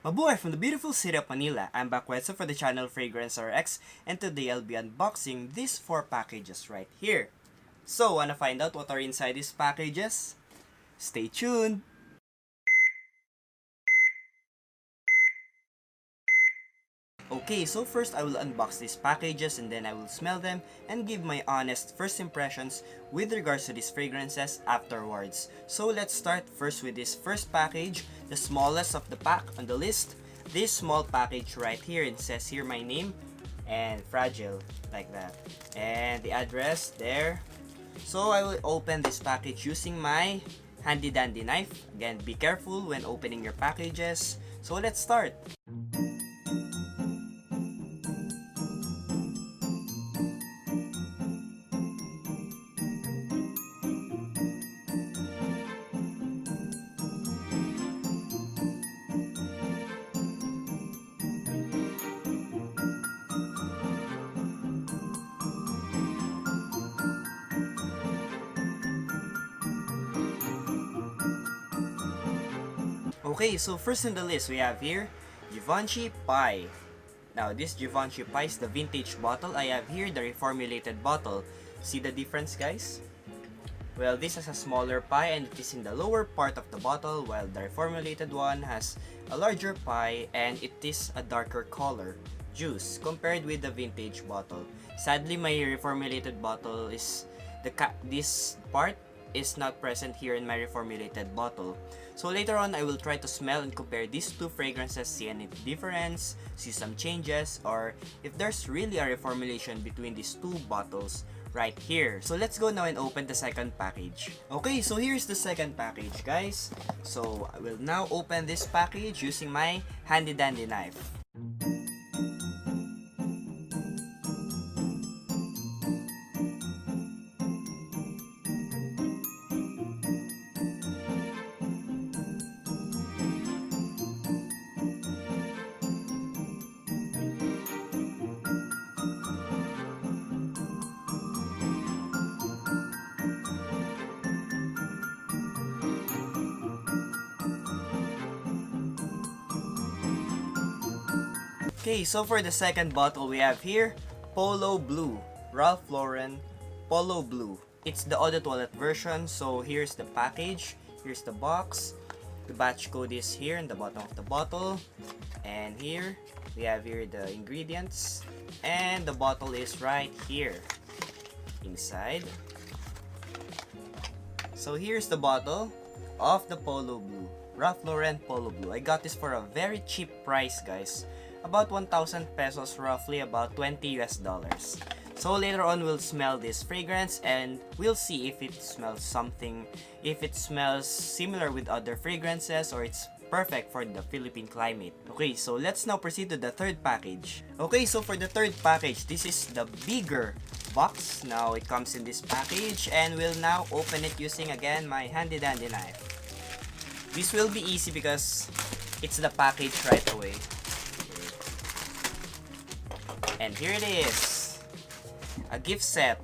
Mabuhay from the beautiful city of Manila. I'm back with for the channel Fragheads RX, and today I'll be unboxing these 4 packages right here. So, wanna find out what are inside these packages? Stay tuned! Okay, so first I will unbox these packages and then I will smell them and give my honest first impressions with regards to these fragrances afterwards. So let's start first with this first package, the smallest of the pack on the list. This small package right here, it says here my name and fragile, like that. And the address there. So I will open this package using my handy dandy knife. Again, be careful when opening your packages. So let's start. Okay, so first on the list we have here Givenchy Pie. Now this Givenchy Pie is the vintage bottle. I have here the reformulated bottle. See the difference, guys? Well, this has a smaller pie and it is in the lower part of the bottle, while the reformulated one has a larger pie and it is a darker color juice compared with the vintage bottle. Sadly, my reformulated bottle is this part is not present here in my reformulated bottle. So later on, I will try to smell and compare these two fragrances, see any difference, see some changes, or if there's really a reformulation between these two bottles right here. So let's go now and open the second package. Okay, so here's the second package, guys. So I will now open this package using my handy dandy knife. Okay, so for the second bottle we have here Polo Blue, Ralph Lauren Polo Blue. It's the eau de toilette version. So here's the package, here's the box, the batch code is here in the bottom of the bottle, and here we have here the ingredients, and the bottle is right here inside. So here's the bottle of the Polo Blue, Ralph Lauren Polo Blue. I got this for a very cheap price, guys. About 1,000 pesos, roughly about $20 US. So later on we'll smell this fragrance and we'll see if it smells something, if it smells similar with other fragrances or it's perfect for the Philippine climate. Okay, so let's now proceed to the third package. Okay, so for the third package, this is the bigger box. Now it comes in this package and we'll now open it using again my handy dandy knife. This will be easy because it's the package right away. And here it is, a gift set,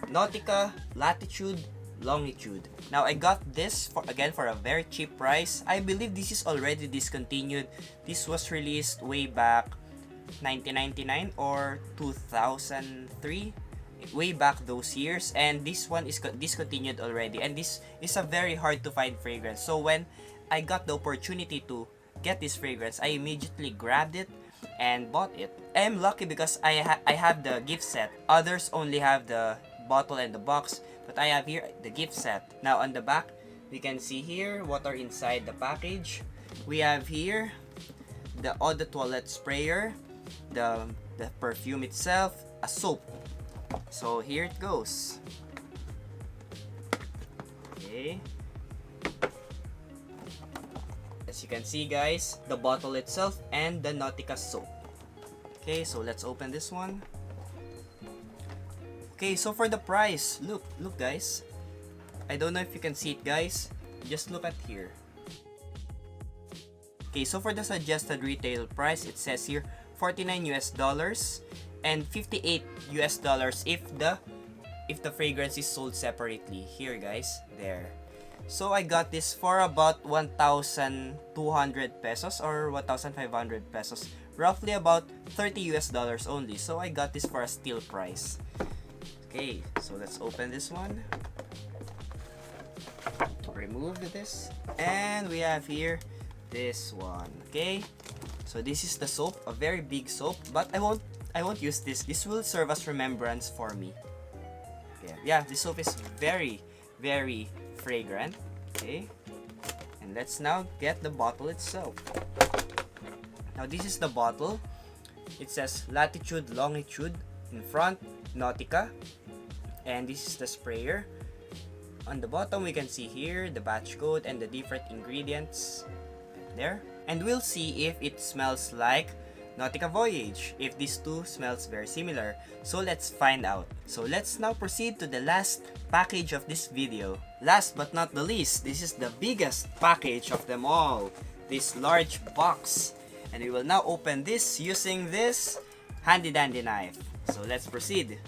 Nautica Latitude Longitude. Now I got this for a very cheap price. I believe this is already discontinued. This was released way back 1999 or 2003, way back those years, and this one is discontinued already, and this is a very hard to find fragrance. So when I got the opportunity to get this fragrance, I immediately grabbed it and bought it. I am lucky because I have the gift set. Others only have the bottle and the box, but I have here the gift set. Now on the back, we can see here what are inside the package. We have here the eau de toilette sprayer, the perfume itself, a soap. So here it goes. Okay. As you can see, guys, the bottle itself and the Nautica soap. Okay, so let's open this one. Okay, so for the price, look guys. I don't know if you can see it, guys. Just look at here. Okay, so for the suggested retail price, it says here $49 US and $58 US if the fragrance is sold separately. Here, guys, there. So I got this for about 1,200 pesos or 1,500 pesos. Roughly about 30 US dollars only. So I got this for a steal price. Okay, so let's open this one. Remove this. And we have here this one. Okay, so this is the soap, a very big soap, but I won't use this. This will serve as remembrance for me. Yeah, this soap is very, very fragrant. Okay, and let's now get the bottle itself. Now this is the bottle. It says latitude, longitude in front, Nautica, and this is the sprayer. On the bottom we can see here the batch code and the different ingredients there, and we'll see if it smells like Nautica Voyage, if these two smells very similar. So let's find out. So let's now proceed to the last package of this video. Last but not the least, this is the biggest package of them all, this large box, and we will now open this using this handy dandy knife. So let's proceed.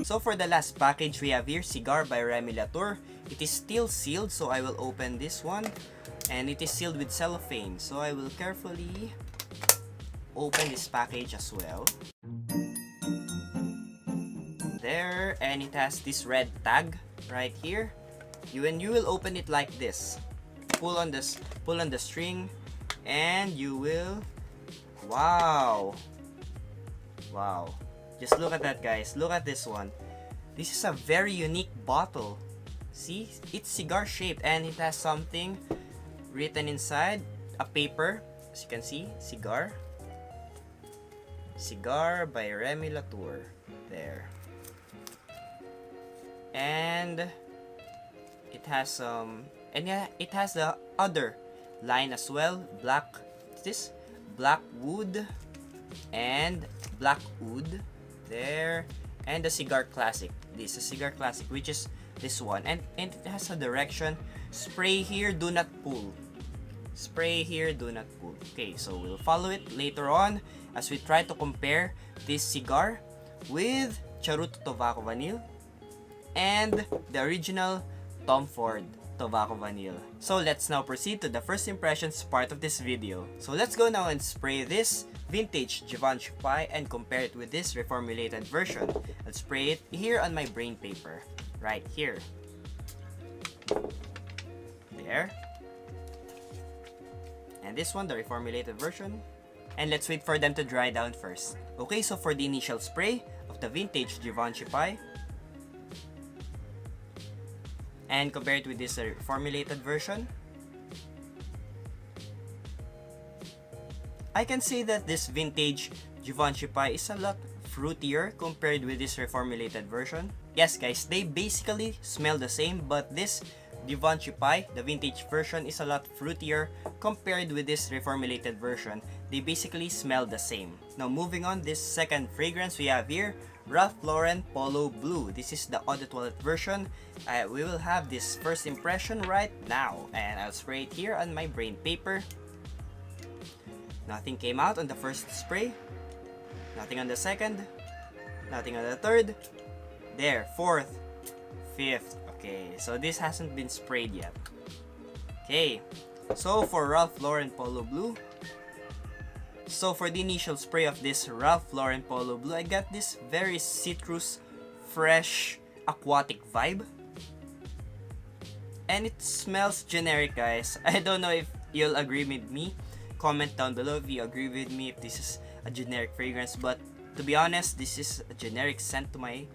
So for the last package, we have here Cigar by Remy Latour. It is still sealed, so I will open this one. And it is sealed with cellophane, so I will carefully open this package as well. There, and it has this red tag right here. And you will open it like this. Pull on the string, and you will. Wow! Just look at that, guys. Look at this one. This is a very unique bottle. See? It's cigar shaped and it has something written inside. A paper. As you can see. Cigar. Cigar by Remy Latour. There. And it has and yeah, it has the other line as well. Black. What's this? Black wood and black wood. There, and the Cigar Classic. This is Cigar Classic, which is this one, and it has a direction. Spray here, do not pull. Spray here, do not pull. Okay, so we'll follow it later on as we try to compare this cigar with Charuto Tobacco Vanille and the original Tom Ford Tobacco Vanille. So let's now proceed to the first impressions part of this video. So let's go now and spray this vintage Givenchy pie and compare it with this reformulated version. Let's spray it here on my brain paper, right here. There. And this one, the reformulated version. And let's wait for them to dry down first. Okay, so for the initial spray of the vintage Givenchy pie, and compare it with this formulated version, I can say that this vintage Givenchy pie is a lot fruitier compared with this reformulated version. Yes guys, they basically smell the same, but this Givenchy pie, the vintage version, is a lot fruitier compared with this reformulated version. They basically smell the same. Now moving on, this second fragrance we have here, Ralph Lauren Polo Blue. This is the Eau de Toilette version. We will have this first impression right now, and I'll spray it here on my brain paper. Nothing came out on the first spray. Nothing on the second. Nothing on the third. There, fourth, fifth. Okay, so this hasn't been sprayed yet. Okay, so for Ralph Lauren Polo Blue. So for the initial spray of this Ralph Lauren Polo Blue, I got this very citrus, fresh, aquatic vibe. And it smells generic, guys. I don't know if you'll agree with me. Comment down below if you agree with me if this is a generic fragrance, but to be honest, this is a generic scent to my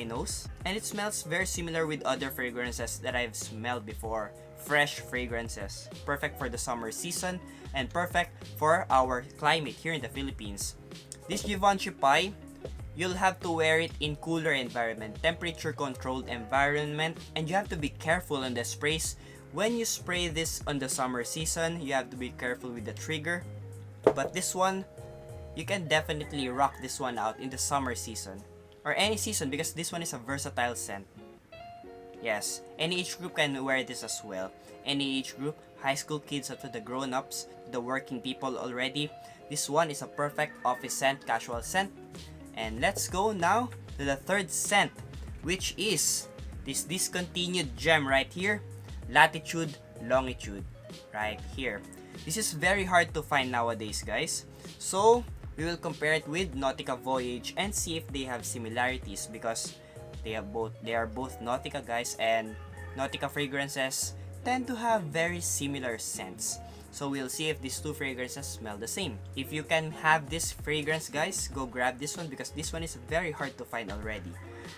nose, and it smells very similar with other fragrances that I've smelled before. Fresh fragrances, perfect for the summer season and perfect for our climate here in the Philippines. This Givenchy pie, you'll have to wear it in cooler environment, temperature controlled environment, and you have to be careful on the sprays. When you spray this on the summer season, you have to be careful with the trigger. But this one, you can definitely rock this one out in the summer season. Or any season, because this one is a versatile scent. Yes, any age group can wear this as well. Any age group, high school kids up to the grown-ups, the working people already. This one is a perfect office scent, casual scent. And let's go now to the third scent, which is this discontinued gem right here, Latitude, Longitude, right here. This is very hard to find nowadays, guys. So we will compare it with Nautica Voyage and see if they have similarities, because they are both Nautica, guys, and Nautica fragrances tend to have very similar scents. So we'll see if these two fragrances smell the same. If you can have this fragrance, guys, go grab this one, because this one is very hard to find already.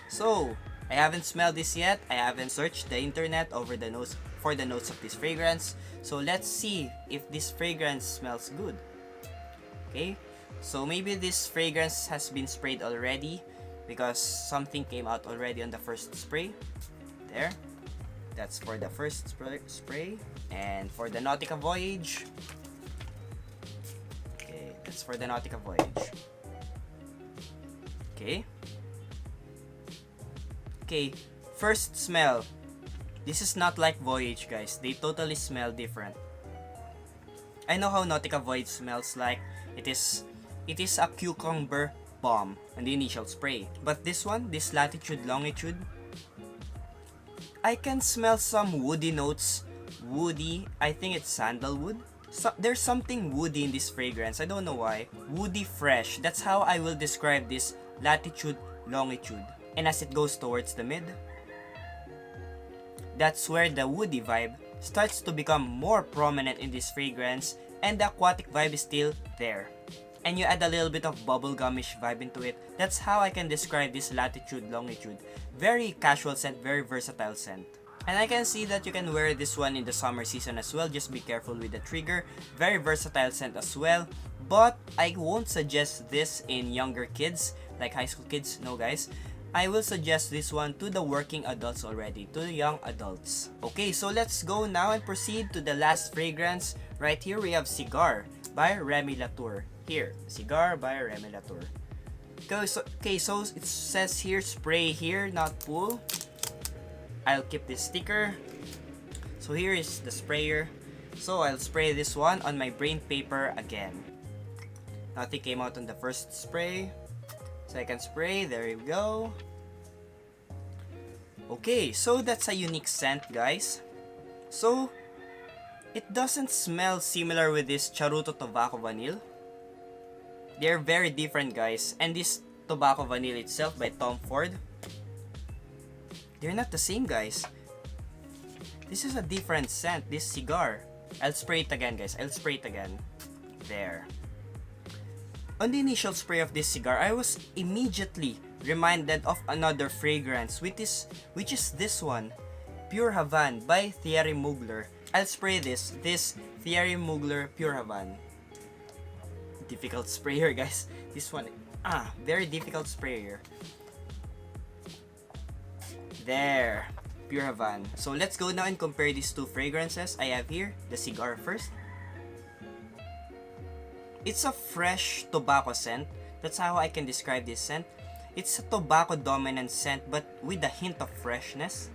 So I haven't smelled this yet. I haven't searched the internet over the notes for the notes of this fragrance. So let's see if this fragrance smells good. Okay, so maybe this fragrance has been sprayed already, because something came out already on the first spray. There. That's for the first spray. And for the Nautica Voyage. Okay, that's for the Nautica Voyage. Okay. Okay, first smell. This is not like Voyage, guys. They totally smell different. I know how Nautica Voyage smells like. It is a cucumber bomb on the initial spray. But this one, this Latitude, Longitude, I can smell some woody notes. Woody, I think it's sandalwood. So, there's something woody in this fragrance. I don't know why. Woody fresh. That's how I will describe this Latitude, Longitude. And as it goes towards the mid, that's where the woody vibe starts to become more prominent in this fragrance, and the aquatic vibe is still there. And you add a little bit of bubblegumish vibe into it. That's how I can describe this Latitude, Longitude. Very casual scent, very versatile scent. And I can see that you can wear this one in the summer season as well. Just be careful with the trigger. Very versatile scent as well. But I won't suggest this in younger kids, like high school kids. No, guys. I will suggest this one to the working adults already, to the young adults. Okay, so let's go now and proceed to the last fragrance. Right here we have Cigar by Remy Latour. Here, Cigar by Remy Latour. Okay, so it says here, spray here, not pull. I'll keep this sticker. So here is the sprayer. So I'll spray this one on my brain paper again. Nothing came out on the first spray. Second spray, there you go. Okay, so that's a unique scent, guys. So it doesn't smell similar with this Charuto Tobacco Vanille. They're very different, guys. And this Tobacco Vanille itself by Tom Ford, they're not the same, guys. This is a different scent, this Cigar. I'll spray it again, guys. I'll spray it again. There. On the initial spray of this cigar, I was immediately reminded of another fragrance, which is this one, Pure Havane by Thierry Mugler. I'll spray this Thierry Mugler Pure Havane. Difficult sprayer, guys. This one, very difficult sprayer. There, Pure Havane. So let's go now and compare these two fragrances. I have here the Cigar first. It's a fresh tobacco scent. That's how I can describe this scent. It's a tobacco dominant scent, but with a hint of freshness.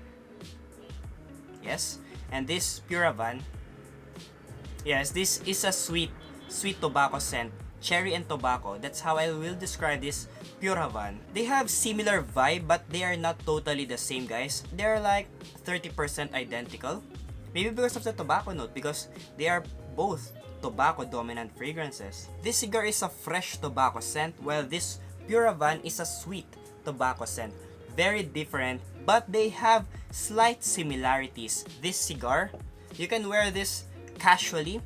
Yes. And this Pure Havane, yes, this is a sweet tobacco scent. Cherry and tobacco. That's how I will describe this Pure Havane. They have similar vibe, but they are not totally the same, guys. They're like 30% identical. Maybe because of the tobacco note, because they are both tobacco dominant fragrances. This cigar is a fresh tobacco scent, while this Pure Havane is a sweet tobacco scent. Very different, but they have slight similarities. This cigar, you can wear this casually.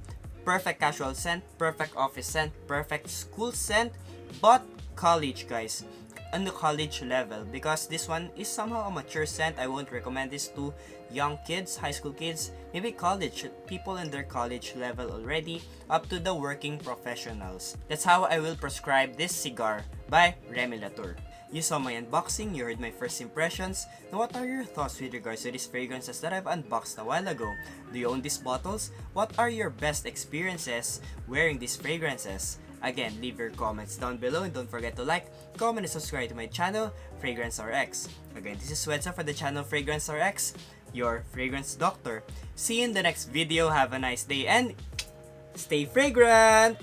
Perfect casual scent, perfect office scent, perfect school scent, but college, guys, on the college level, because this one is somehow a mature scent. I won't recommend this to young kids, high school kids, maybe college, people in their college level already, up to the working professionals. That's how I will prescribe this cigar by Remy Latour. You saw my unboxing, you heard my first impressions. Now what are your thoughts with regards to these fragrances that I've unboxed a while ago? Do you own these bottles? What are your best experiences wearing these fragrances? Again, leave your comments down below and don't forget to like, comment, and subscribe to my channel, Fragrance RX. Again, this is Wedza for the channel Fragrance RX, your fragrance doctor. See you in the next video, have a nice day, and stay fragrant!